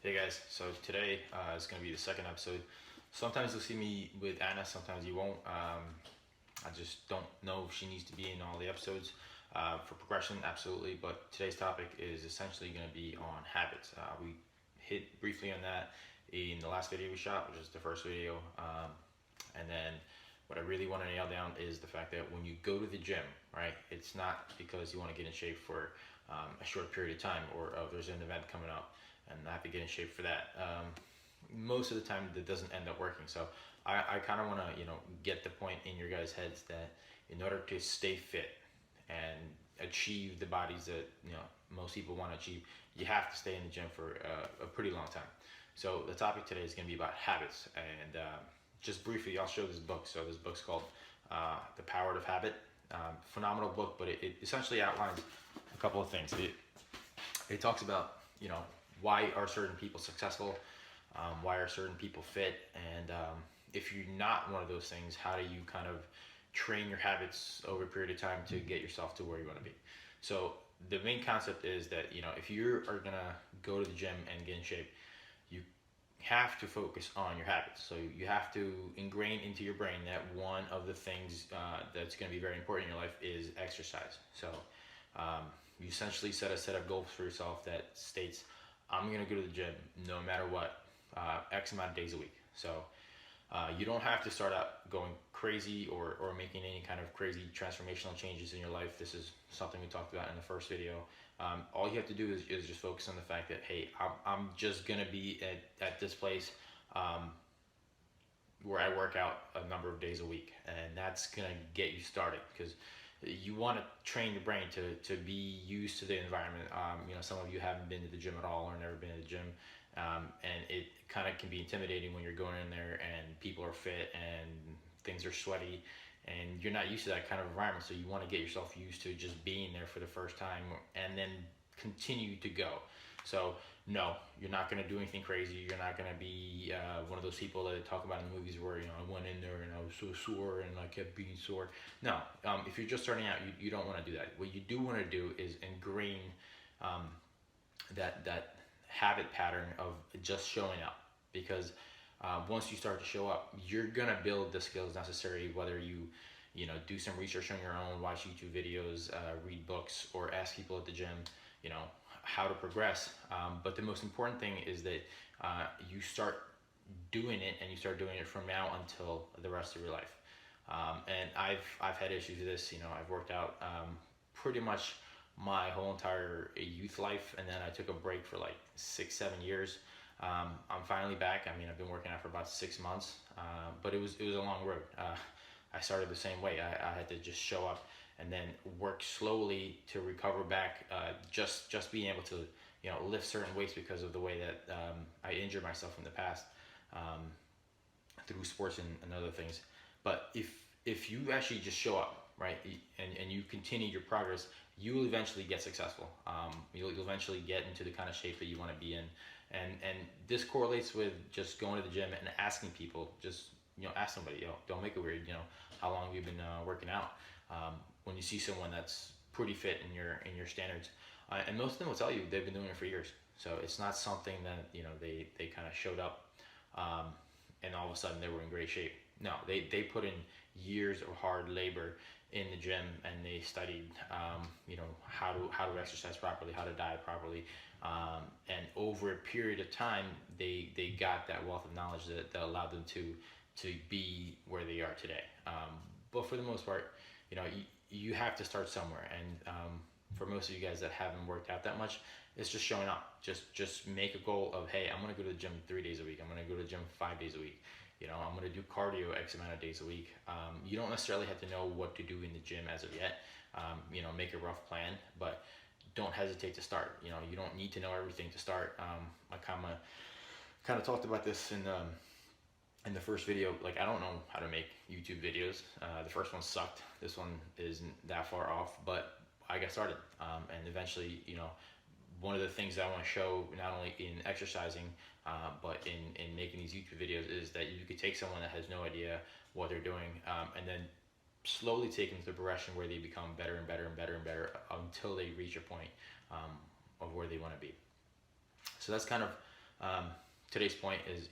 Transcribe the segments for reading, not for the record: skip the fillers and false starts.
Hey guys, so today is going to be the second episode. Sometimes you'll see me with Anna, sometimes you won't. I just don't know if she needs to be in all the episodes. For progression, absolutely, but today's topic is essentially going to be on habits. We hit briefly on that in the last video we shot, which is the first video. And then what I really want to nail down is the fact that when you go to the gym, right, it's not because you want to get in shape for a short period of time or there's an event coming up and I have to get in shape for that. Most of the time, that doesn't end up working. So I kind of want to get the point in your guys' heads that in order to stay fit and achieve the bodies that most people want to achieve, you have to stay in the gym for a pretty long time. So the topic today is going to be about habits, and just briefly, I'll show this book. So this book's called The Power of Habit. Phenomenal book, but it essentially outlines a couple of things. It talks about why are certain people successful, why are certain people fit, and if you're not one of those things, how do you kind of train your habits over a period of time to get yourself to where you want to be. So the main concept is that if you are gonna go to the gym and get in shape, you have to focus on your habits. So you have to ingrain into your brain that one of the things that's going to be very important in your life is exercise. So you essentially set a set of goals for yourself that states, I'm going to go to the gym no matter what, X amount of days a week. So you don't have to start out going crazy or making any kind of crazy transformational changes in your life. This is something we talked about in the first video. All you have to do is just focus on the fact that, hey, I'm just going to be at this place where I work out a number of days a week. And that's going to get you started because you want to train your brain to be used to the environment. Some of you haven't been to the gym at all or never been to the gym. And it kind of can be intimidating when you're going in there and people are fit and things are sweaty and you're not used to that kind of environment. So you want to get yourself used to just being there for the first time and then continue to go. So no, you're not going to do anything crazy. You're not going to be one of those people that talk about in the movies where, I went in there and I was so sore and I kept being sore. No, if you're just starting out, you don't want to do that. What you do want to do is ingrain that habit pattern of just showing up, because once you start to show up, you're gonna build the skills necessary, whether you do some research on your own, watch YouTube videos, read books, or ask people at the gym how to progress. But the most important thing is that you start doing it, and you start doing it from now until the rest of your life. And I've had issues with this. I've worked out pretty much my whole entire youth life, and then I took a break for like 6-7 years. I'm finally back. I mean, I've been working out for about 6 months, but it was a long road. I started the same way. I had to just show up and then work slowly to recover back. Just being able to lift certain weights because of the way that I injured myself in the past through sports and other things. But if you actually just show up, right, and you continue your progress, you will eventually get successful. You'll eventually get into the kind of shape that you want to be in, and this correlates with just going to the gym and asking people. Just ask somebody. Don't make it weird. How long have you been working out? When you see someone that's pretty fit in your standards, and most of them will tell you they've been doing it for years. So it's not something that they kind of showed up and all of a sudden they were in great shape. No, they put in years of hard labor in the gym, and they studied how to exercise properly, how to diet properly, and over a period of time they got that wealth of knowledge that allowed them to be where they are today. But for the most part, you have to start somewhere, and for most of you guys that haven't worked out that much, it's just showing up. Just make a goal of, hey, I'm going to go to the gym 3 days a week. I'm going to go to the gym 5 days a week. I'm going to do cardio X amount of days a week. You don't necessarily have to know what to do in the gym as of yet. Make a rough plan, but don't hesitate to start. You don't need to know everything to start. I kind of talked about this in the first video. Like, I don't know how to make YouTube videos. The first one sucked. This one isn't that far off, but I got started. And eventually, one of the things that I want to show, not only in exercising, but in making these YouTube videos, is that you could take someone that has no idea what they're doing, and then slowly take them to the progression where they become better and better and better and better until they reach a point of where they want to be. So that's kind of Today's point is,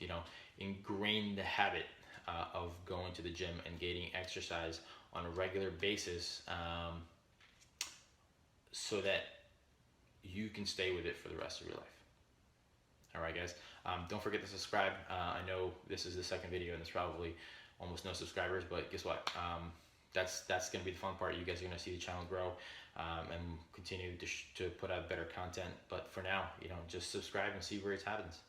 ingrain the habit of going to the gym and getting exercise on a regular basis, so that you can stay with it for the rest of your life. All right, guys. Don't forget to subscribe. I know this is the second video and there's probably almost no subscribers, but guess what? That's going to be the fun part. You guys are going to see the channel grow and continue to put out better content. But for now, just subscribe and see where it happens.